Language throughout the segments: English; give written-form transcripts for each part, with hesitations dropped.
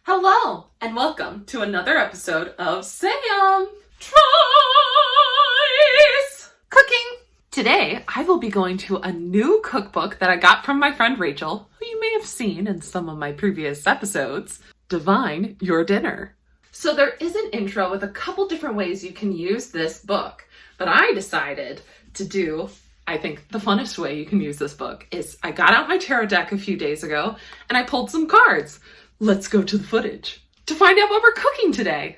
Hello, and welcome to another episode of Sam Tries Cooking. Today, I will be going to a new cookbook that I got from my friend Rachel, who you may have seen in some of my previous episodes, Divine Your Dinner. So there is an intro with a couple different ways you can use this book, but I decided to do, I think the funnest way you can use this book is I got out my tarot deck a few days ago and I pulled some cards. Let's go to the footage to find out what we're cooking today.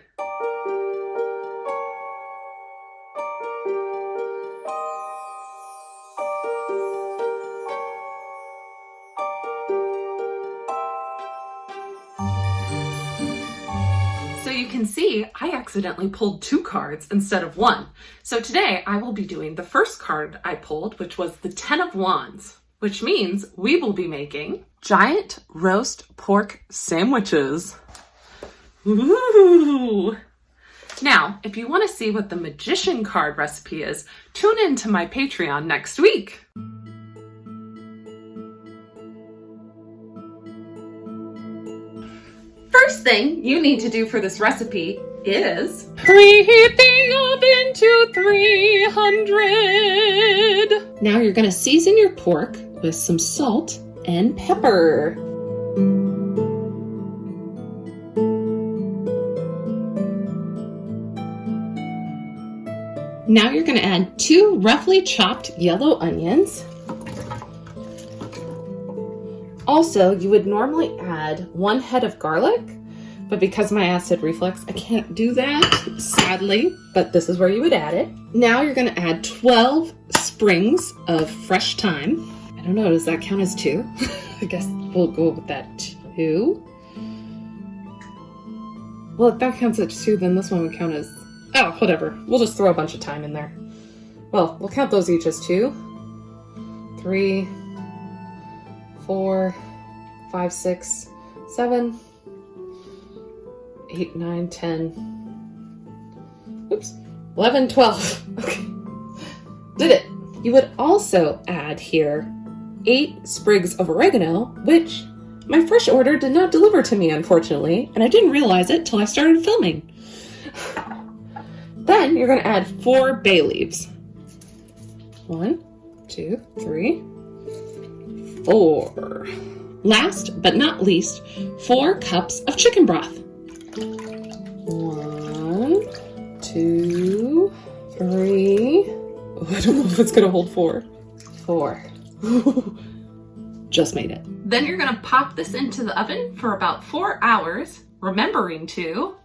So you can see I accidentally pulled 2 cards instead of 1. So today I will be doing the first card I pulled, which was the 10 of Wands, which means we will be making giant roast pork sandwiches. Ooh. Now, if you want to see what the magician card recipe is, tune in to my Patreon next week. First thing you need to do for this recipe is preheat the oven to 300. Now you're going to season your pork with some salt and pepper. Now you're going to add 2 roughly chopped yellow onions. Also, you would normally add 1 head of garlic, but because my acid reflux, I can't do that, sadly, but this is where you would add it. Now you're going to add 12 sprigs of fresh thyme. I don't know, does that count as 2? I guess we'll go with that 2. Well, if that counts as 2, then this one would count as... Oh, whatever. We'll just throw a bunch of thyme in there. Well, we'll count those each as 2. 3, 4, 5, 6, 7, 8, 9, 10, oops, 11, 12. Okay, did it. You would also add here 8 sprigs of oregano, which my fresh order did not deliver to me, unfortunately, and I didn't realize it till I started filming. Then you're going to add 4 bay leaves. 1, 2, 3, 4. Last but not least, 4 cups of chicken broth. 1, 2, 3. Oh, I don't know if it's gonna hold 4. 4. Just made it. Then you're gonna pop this into the oven for about 4 hours, remembering to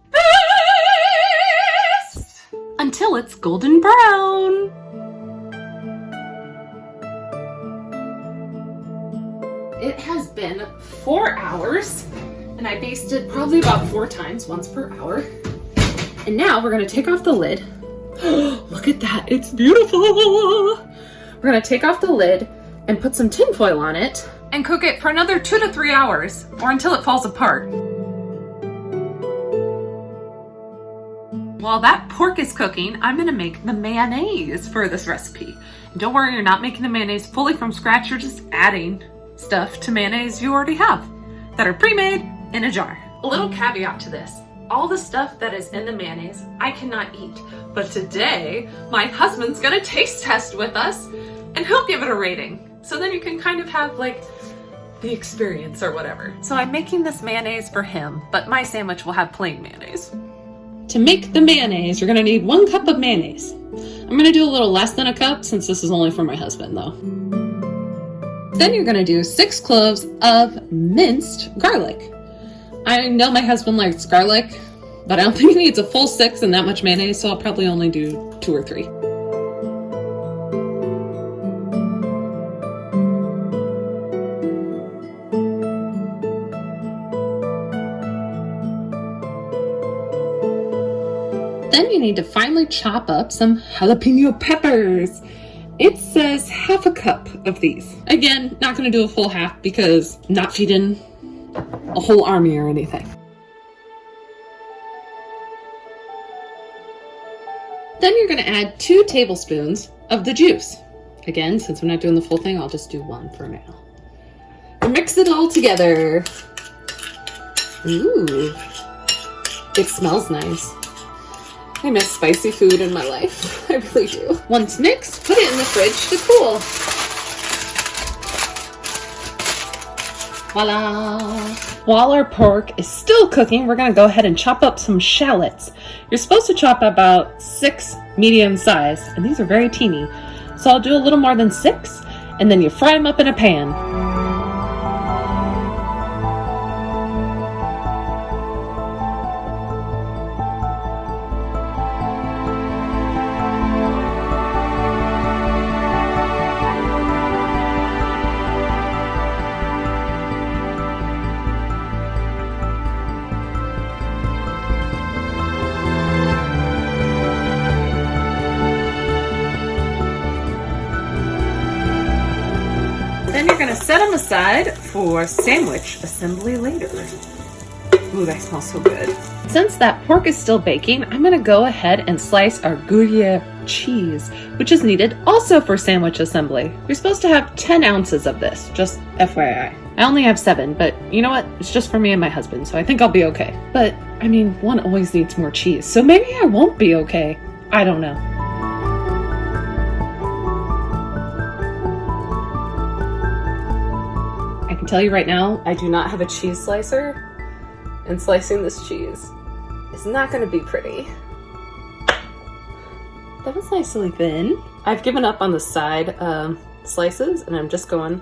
baste until it's golden brown. It has been 4 hours, and I basted probably about 4 times, once per hour. And now we're gonna take off the lid. Look at that, it's beautiful! We're gonna take off the lid and put some tin foil on it and cook it for another 2 to 3 hours, or until it falls apart. While that pork is cooking, I'm gonna make the mayonnaise for this recipe. And don't worry, you're not making the mayonnaise fully from scratch, you're just adding stuff to mayonnaise you already have that are pre-made in a jar. A little caveat to this, all the stuff that is in the mayonnaise I cannot eat, but today my husband's gonna taste test with us and he'll give it a rating. So then you can kind of have like the experience or whatever. So I'm making this mayonnaise for him, but my sandwich will have plain mayonnaise. To make the mayonnaise, you're gonna need 1 cup of mayonnaise. I'm gonna do a little less than a cup since this is only for my husband though. Then you're gonna do 6 cloves of minced garlic. I know my husband likes garlic, but I don't think he needs a full 6 and that much mayonnaise, so I'll probably only do 2 or 3. Then you need to finely chop up some jalapeno peppers. It says half a cup of these. Again, not gonna do a full half because I'm not feeding a whole army or anything. Then you're gonna add 2 tablespoons of the juice. Again, since I'm not doing the full thing, I'll just do 1 for now. Mix it all together. Ooh. It smells nice. I miss spicy food in my life. I really do. Once mixed, put it in the fridge to cool. Voila! While our pork is still cooking, we're gonna go ahead and chop up some shallots. You're supposed to chop about 6 medium size, and these are very teeny. So I'll do a little more than 6, and then you fry them up in a pan. Then you're gonna set them aside for sandwich assembly later. Ooh, that smells so good. Since that pork is still baking, I'm gonna go ahead and slice our Gruyere cheese, which is needed also for sandwich assembly. You're supposed to have 10 ounces of this, just FYI. I only have 7, but you know what? It's just for me and my husband, so I think I'll be okay. But, I mean, one always needs more cheese, so maybe I won't be okay. I don't know. I can tell you right now, I do not have a cheese slicer, and slicing this cheese is not going to be pretty. That was nicely thin. I've given up on the side slices, and I'm just going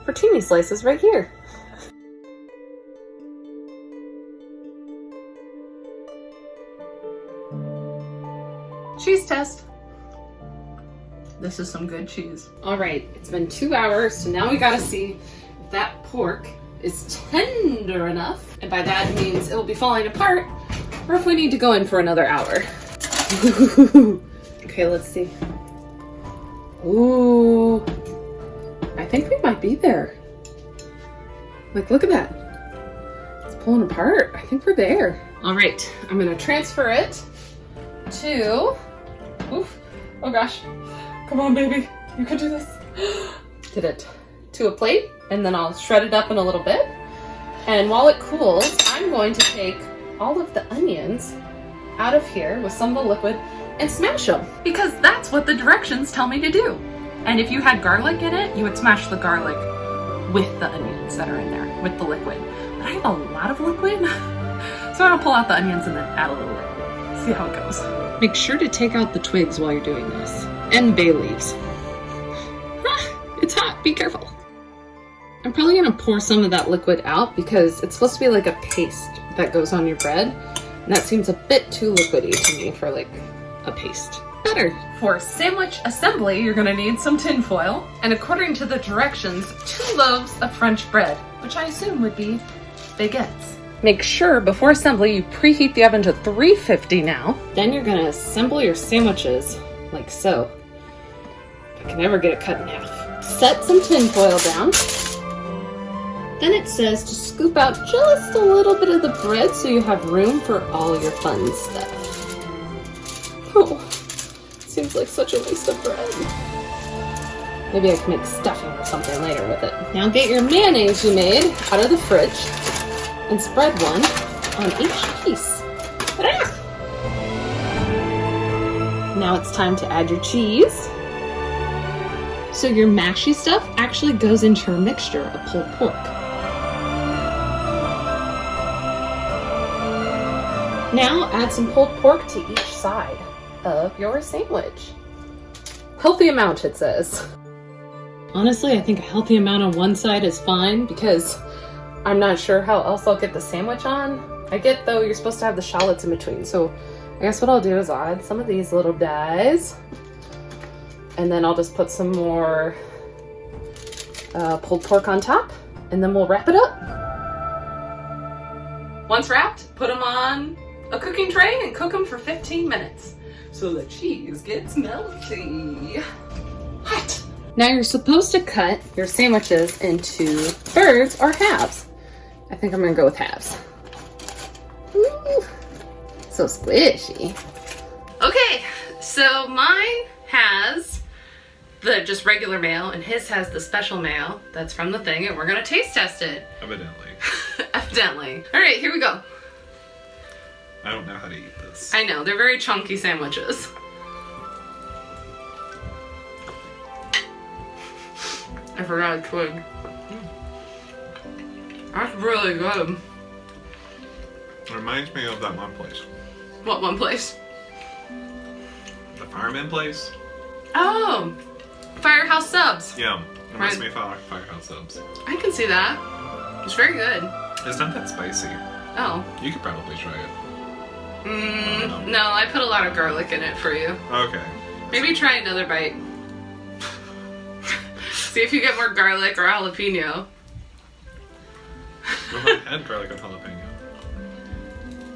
for teeny slices right here. Cheese test. This is some good cheese. All right, it's been 2 hours, so now we gotta see if that pork is tender enough, and by that means it will be falling apart, or if we need to go in for another hour. Okay, let's see. Ooh, I think we might be there. Like, look at that. It's pulling apart. I think we're there. All right, I'm gonna transfer it to, oof, oh gosh. Come on, baby, you can do this. Did it. To a plate, and then I'll shred it up in a little bit. And while it cools, I'm going to take all of the onions out of here with some of the liquid and smash them, because that's what the directions tell me to do. And if you had garlic in it, you would smash the garlic with the onions that are in there, with the liquid. But I have a lot of liquid, so I'll pull out the onions and then add a little liquid. See how it goes. Make sure to take out the twigs while you're doing this, and bay leaves. It's hot, be careful. I'm probably gonna pour some of that liquid out because it's supposed to be like a paste that goes on your bread. And that seems a bit too liquidy to me for like a paste. Better. For sandwich assembly, you're gonna need some tin foil. And according to the directions, 2 loaves of French bread, which I assume would be baguettes. Make sure before assembly you preheat the oven to 350 now. Then you're gonna assemble your sandwiches like so. If I can ever get it cut in half. Set some tin foil down. Then it says to scoop out just a little bit of the bread so you have room for all your fun stuff. Oh, seems like such a waste of bread. Maybe I can make stuffing or something later with it. Now get your mayonnaise you made out of the fridge and spread one on each piece. Ta-da! Now it's time to add your cheese. So your mashy stuff actually goes into your mixture of pulled pork. Now add some pulled pork to each side of your sandwich. Healthy amount, it says. Honestly, I think a healthy amount on one side is fine because I'm not sure how else I'll get the sandwich on. I get though you're supposed to have the shallots in between, so I guess what I'll do is I'll add some of these little dies, and then I'll just put some more pulled pork on top, and then we'll wrap it up. Once wrapped, put them on a cooking tray and cook them for 15 minutes so the cheese gets melty. Hot! Now you're supposed to cut your sandwiches into thirds or halves. I think I'm gonna go with halves. Ooh, so squishy. Okay, so mine has the just regular mayo and his has the special mayo that's from the thing, and we're gonna taste test it. Evidently. Accidentally. All right, here we go. I don't know how to eat this. I know, they're very chunky sandwiches. I forgot a twig. That's really good. It reminds me of that one place. What one place? The fireman place? Oh, Firehouse Subs. Yeah. It reminds Right. me of Firehouse Subs. I can see that. It's very good. It's not that spicy. Oh. You could probably try it. No, I put a lot of garlic in it for you. Okay. Maybe try another bite. See if you get more garlic or jalapeno. Well, I had garlic and jalapeno.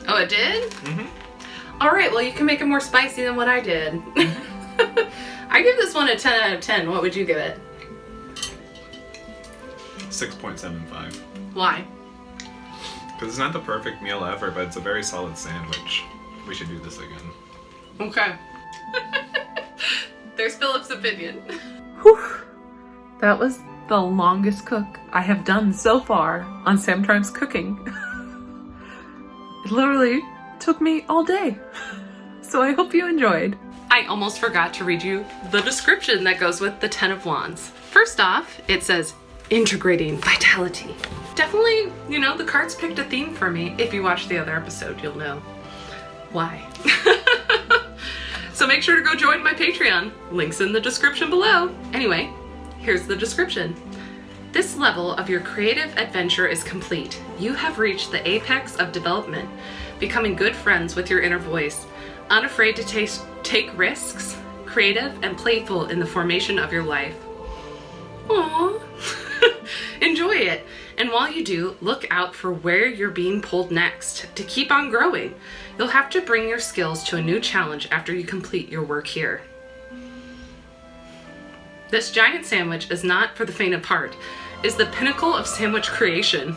Oh, it did? Mm-hmm. Alright, well you can make it more spicy than what I did. I give this one a 10 out of 10. What would you give it? 6.75. Why? Because it's not the perfect meal ever, but it's a very solid sandwich. We should do this again. Okay. There's Philip's opinion. Whew. That was the longest cook I have done so far on Samtimes Cooking. It literally took me all day. So I hope you enjoyed. I almost forgot to read you the description that goes with the 10 of Wands. First off, it says, integrating vitality. Definitely, you know, the cards picked a theme for me. If you watch the other episode, you'll know why. So make sure to go join my Patreon. Links in the description below. Anyway, here's the description. This level of your creative adventure is complete. You have reached the apex of development, becoming good friends with your inner voice, unafraid to take risks, creative and playful in the formation of your life. Aww. Enjoy it. And while you do, look out for where you're being pulled next to keep on growing. You'll have to bring your skills to a new challenge after you complete your work here. This giant sandwich is not for the faint of heart. Is the pinnacle of sandwich creation.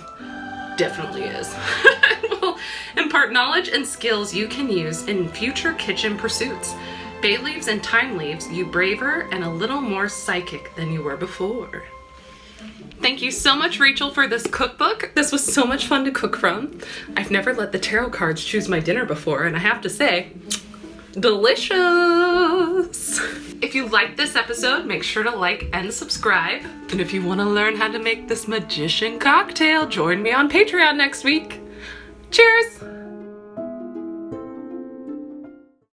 Definitely is. It will impart knowledge and skills you can use in future kitchen pursuits. Bay leaves and thyme leaves you braver and a little more psychic than you were before. Thank you so much, Rachel, for this cookbook. This was so much fun to cook from. I've never let the tarot cards choose my dinner before, and I have to say, delicious. If you liked this episode, make sure to like and subscribe. And if you want to learn how to make this magician cocktail, join me on Patreon next week. Cheers!